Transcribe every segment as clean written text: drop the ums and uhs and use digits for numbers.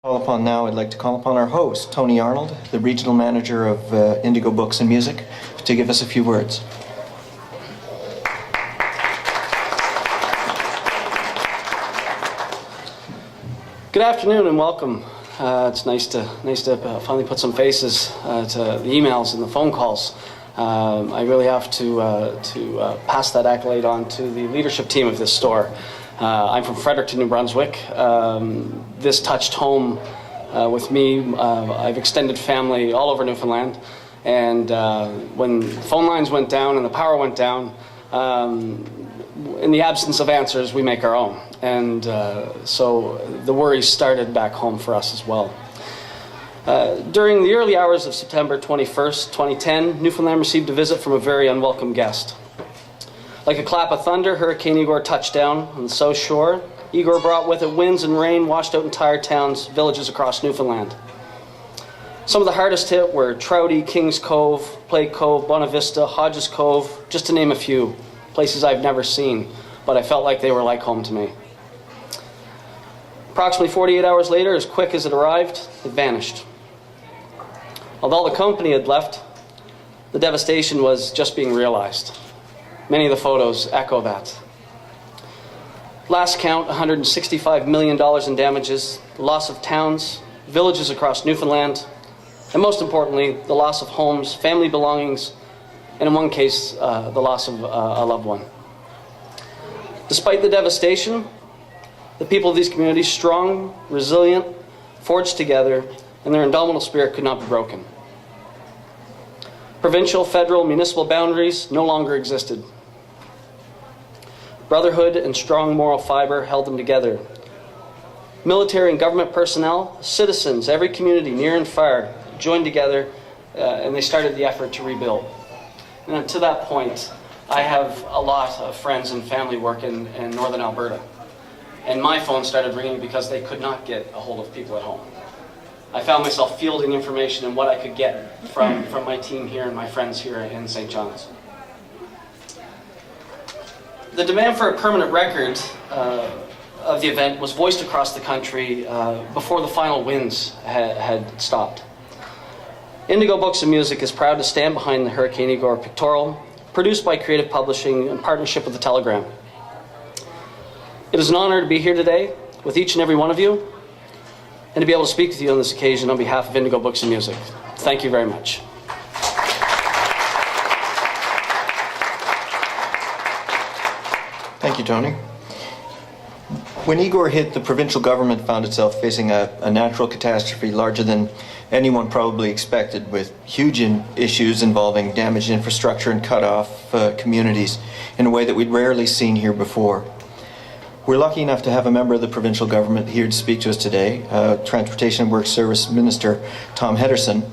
Call upon now, I'd like to call upon our host, Tony Arnold, the regional manager of Indigo Books and Music, to give us a few words. Good afternoon and welcome. It's nice to finally put some faces to the emails and the phone calls. I really have to pass that accolade on to the leadership team of this store. I'm from Fredericton, New Brunswick. This touched home with me. I've extended family all over Newfoundland, and when phone lines went down and the power went down, in the absence of answers, we make our own. And so the worries started back home for us as well. During the early hours of September 21st, 2010, Newfoundland received a visit from a very unwelcome guest. Like a clap of thunder, Hurricane Igor touched down on the South Shore. Igor brought with it winds and rain, washed out entire towns, villages across Newfoundland. Some of the hardest hit were Trouty, Kings Cove, Plague Cove, Bonavista, Hodges Cove, just to name a few. Places I've never seen, but I felt like they were like home to me. Approximately 48 hours later, as quick as it arrived, it vanished. Although the company had left, the devastation was just being realized. Many of the photos echo that. Last count, $165 million in damages, the loss of towns, villages across Newfoundland, and most importantly, the loss of homes, family belongings, and in one case, the loss of a loved one. Despite the devastation, the people of these communities, strong, resilient, forged together, and their indomitable spirit could not be broken. Provincial, federal, municipal boundaries no longer existed. Brotherhood and strong moral fiber held them together. Military and government personnel, citizens, every community near and far joined together and they started the effort to rebuild. And to that point, I have a lot of friends and family work in northern Alberta. And my phone started ringing because they could not get a hold of people at home. I found myself fielding information and what I could get from my team here and my friends here in St. John's. The demand for a permanent record of the event was voiced across the country before the final winds had stopped. Indigo Books and Music is proud to stand behind the Hurricane Igor pictorial, produced by Creative Publishing in partnership with the Telegram. It is an honor to be here today with each and every one of you, and to be able to speak with you on this occasion on behalf of Indigo Books and Music. Thank you very much. Thank you, Tony. When Igor hit, the provincial government found itself facing a natural catastrophe larger than anyone probably expected, with huge issues involving damaged infrastructure and cut-off communities in a way that we'd rarely seen here before. We're lucky enough to have a member of the provincial government here to speak to us today, Transportation and Work Service Minister Tom Henderson.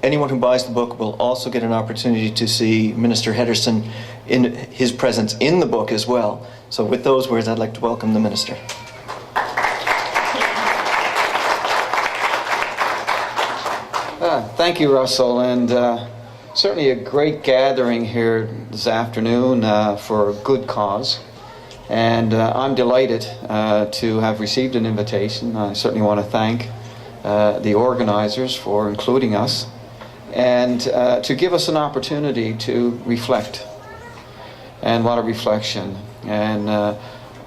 Anyone who buys the book will also get an opportunity to see Minister Henderson in his presence in the book as well. So with those words, I'd like to welcome the Minister. Thank you, Russell, and certainly a great gathering here this afternoon for a good cause. And I'm delighted to have received an invitation. I certainly want to thank the organizers for including us, and to give us an opportunity to reflect. And what a reflection. And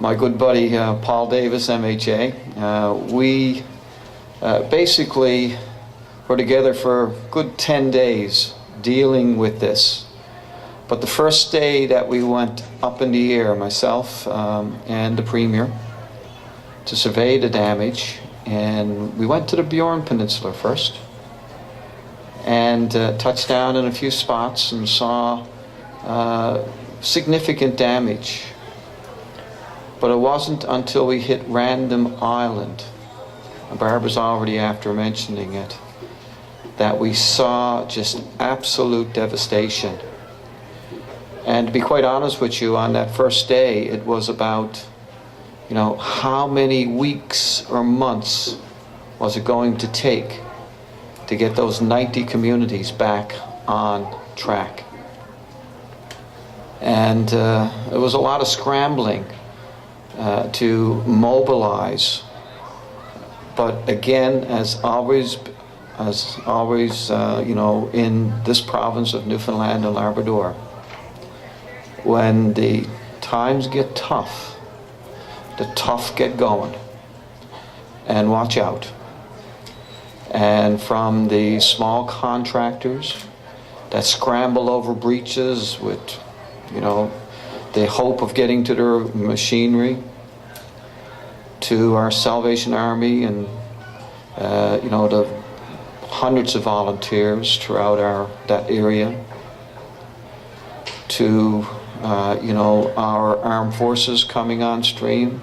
my good buddy Paul Davis, MHA, we basically were together for a good 10 days dealing with this. But the first day that we went up in the air, myself and the Premier, to survey the damage, and we went to the Bjorn Peninsula first, and touched down in a few spots and saw significant damage. But it wasn't until we hit Random Island, and Barbara's already after mentioning it, that we saw just absolute devastation. And to be quite honest with you, on that first day, it was about, how many weeks or months was it going to take to get those 90 communities back on track. And it was a lot of scrambling to mobilize But again, as always, in this province of Newfoundland and Labrador, when the times get tough, the tough get going. And watch out. And from the small contractors that scramble over breaches with, the hope of getting to their machinery, to our Salvation Army and, the hundreds of volunteers throughout that area, to, our armed forces coming on stream.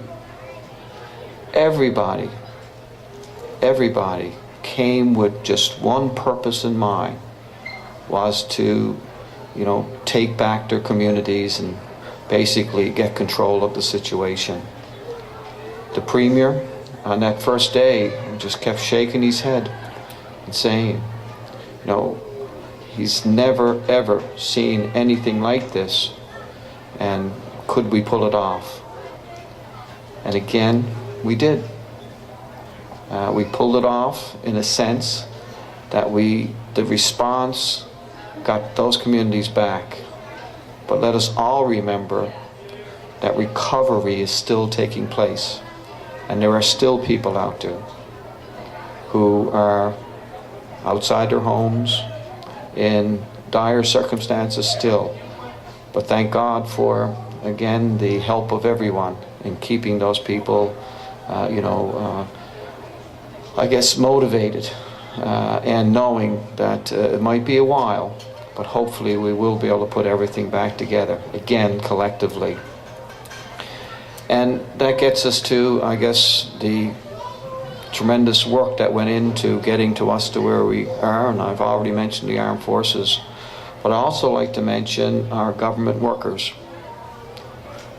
Everybody came with just one purpose in mind, was to, take back their communities and basically get control of the situation. The Premier, on that first day, just kept shaking his head and saying, he's never ever seen anything like this, and could we pull it off? And again, we did. We pulled it off in a sense that the response got those communities back. But let us all remember that recovery is still taking place. And there are still people out there who are outside their homes in dire circumstances still. But thank God for, again, the help of everyone in keeping those people, motivated and knowing that it might be a while, but hopefully we will be able to put everything back together, again, collectively. And that gets us to, the tremendous work that went into getting to us to where we are, and I've already mentioned the armed forces, but I also like to mention our government workers.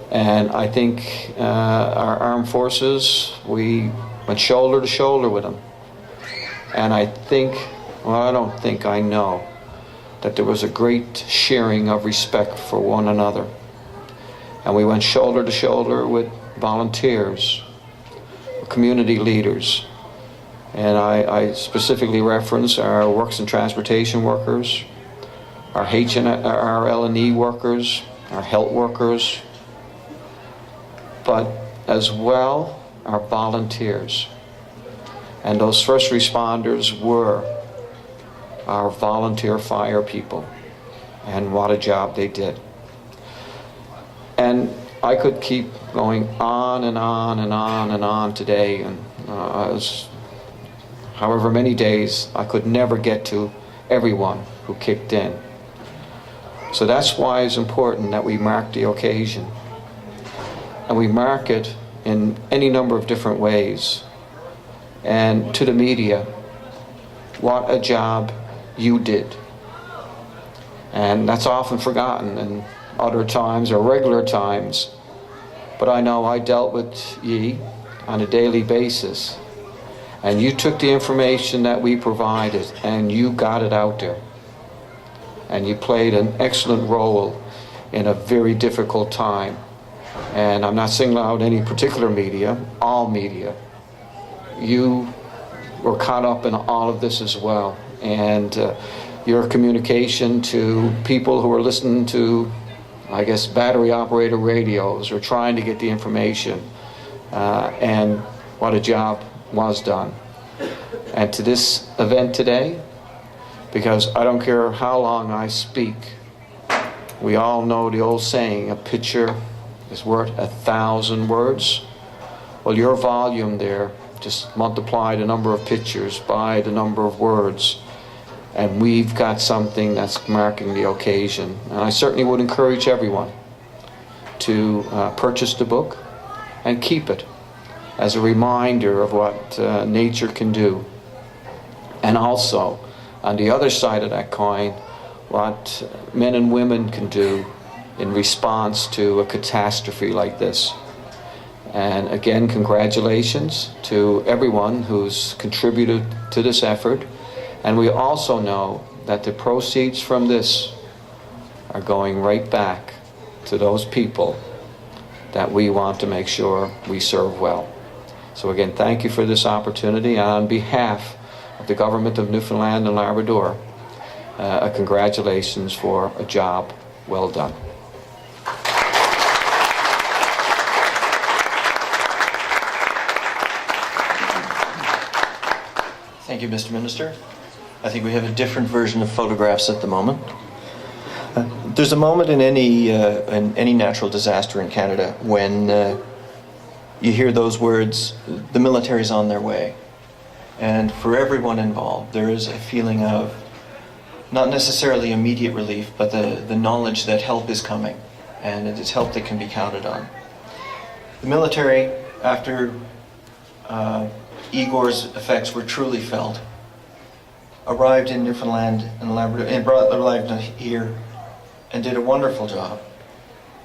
And I think our armed forces, we went shoulder to shoulder with them. And I know that there was a great sharing of respect for one another. And we went shoulder to shoulder with volunteers, community leaders. And I specifically reference our works and transportation workers, our L&E workers, our health workers, but as well our volunteers. And those first responders were our volunteer fire people. And what a job they did. And I could keep going on and on and on and on today, and however many days, I could never get to everyone who kicked in. So that's why it's important that we mark the occasion. And we mark it in any number of different ways. And to the media, what a job you did. And that's often forgotten in other times or regular times. But I know I dealt with ye on a daily basis. And you took the information that we provided and you got it out there. And you played an excellent role in a very difficult time. And I'm not singling out any particular media, all media. You were caught up in all of this as well. And your communication to people who are listening to, battery operator radios or trying to get the information. And what a job was done. And to this event today, because I don't care how long I speak, we all know the old saying, a picture is worth 1,000 words. Well, your volume there, just multiply the number of pictures by the number of words, and we've got something that's marking the occasion. And I certainly would encourage everyone to purchase the book and keep it as a reminder of what nature can do. And also, on the other side of that coin, what men and women can do in response to a catastrophe like this. And again, congratulations to everyone who's contributed to this effort. And we also know that the proceeds from this are going right back to those people that we want to make sure we serve well. So again, thank you for this opportunity. On behalf of the government of Newfoundland and Labrador, a congratulations for a job well done. Thank you, Mr. Minister. I think we have a different version of photographs at the moment. There's a moment in any natural disaster in Canada when you hear those words, the military's on their way. And for everyone involved, there is a feeling of not necessarily immediate relief, but the knowledge that help is coming, and it is help that can be counted on. The military, after Igor's effects were truly felt, arrived in Newfoundland and Labrador, and arrived here and did a wonderful job.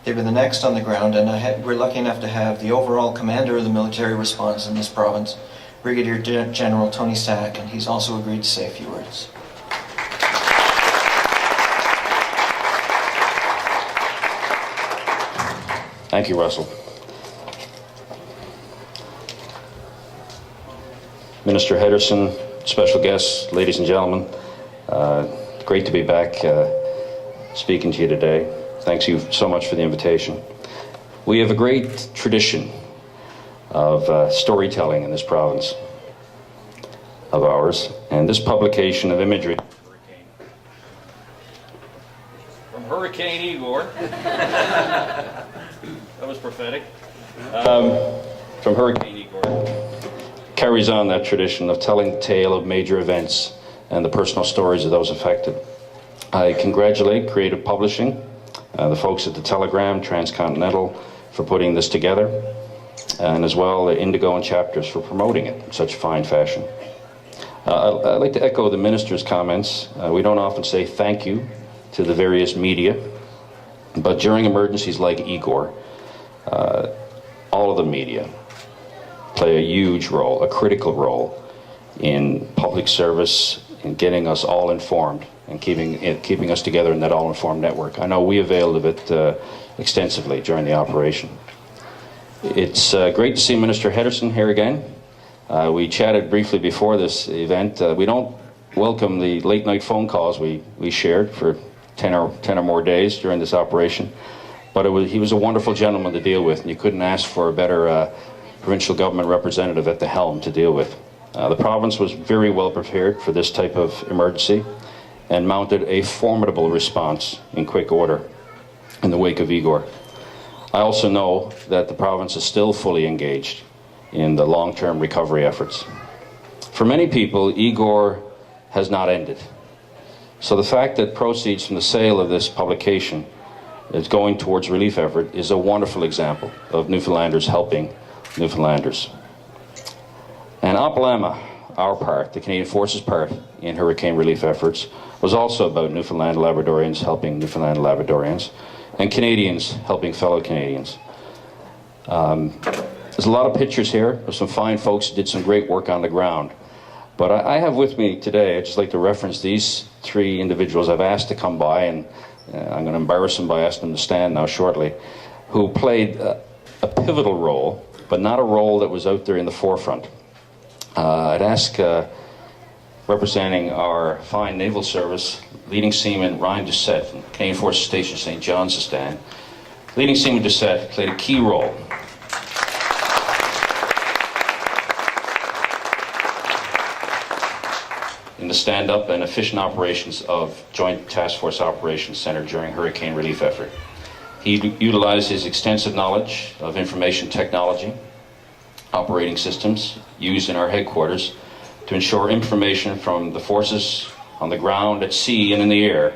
They were the next on the ground, and we're lucky enough to have the overall commander of the military response in this province, Brigadier General Tony Sack, and he's also agreed to say a few words. Thank you, Russell. Minister Henderson, special guests, ladies and gentlemen, great to be back speaking to you today. Thanks you so much for the invitation. We have a great tradition of storytelling in this province of ours, and this publication of imagery from Hurricane Igor, that was prophetic, from Hurricane Igor, carries on that tradition of telling the tale of major events and the personal stories of those affected. I congratulate Creative Publishing, the folks at the Telegram, Transcontinental, for putting this together, and as well the Indigo and Chapters for promoting it in such fine fashion. I'd like to echo the Minister's comments. We don't often say thank you to the various media, but during emergencies like Igor, all of the media play a huge role, a critical role in public service, in getting us all informed and keeping us together in that all-informed network. I know we availed of it extensively during the operation. It's great to see Minister Henderson here again. We chatted briefly before this event. We don't welcome the late-night phone calls we shared for 10 or more days during this operation, but he was a wonderful gentleman to deal with, and you couldn't ask for a better provincial government representative at the helm to deal with. The province was very well prepared for this type of emergency and mounted a formidable response in quick order in the wake of Igor. I also know that the province is still fully engaged in the long-term recovery efforts. For many people, Igor has not ended. So the fact that proceeds from the sale of this publication is going towards relief effort is a wonderful example of Newfoundlanders helping Newfoundlanders. And Opalama, our part, the Canadian Forces part in hurricane relief efforts, was also about Newfoundland Labradorians helping Newfoundland Labradorians, and Canadians helping fellow Canadians. There's a lot of pictures here of some fine folks who did some great work on the ground. But I have with me today, I'd just like to reference these three individuals I've asked to come by, and I'm going to embarrass them by asking them to stand now shortly, who played a pivotal role, but not a role that was out there in the forefront. I'd ask, representing our fine naval service, Leading Seaman Ryan Doucette from Canadian Forces Station St. John's to stand. Leading Seaman Doucette played a key role in the stand-up and efficient operations of Joint Task Force Operations Center during hurricane relief effort. He utilized his extensive knowledge of information technology, operating systems used in our headquarters to ensure information from the forces on the ground, at sea, and in the air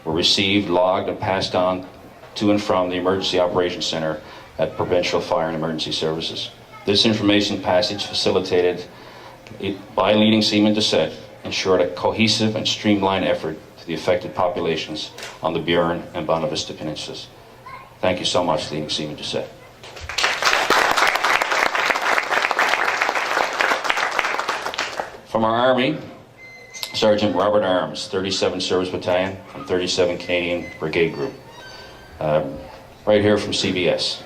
were received, logged, and passed on to and from the Emergency Operations Center at Provincial Fire and Emergency Services. This information passage, facilitated by Leading Seaman Doucette, ensured a cohesive and streamlined effort to the affected populations on the Burin and Bonavista Peninsulas. Thank you so much, Leading Seaman Doucette. From our Army, Sergeant Robert Arms, 37 Service Battalion from 37 Canadian Brigade Group. Right here from CBS.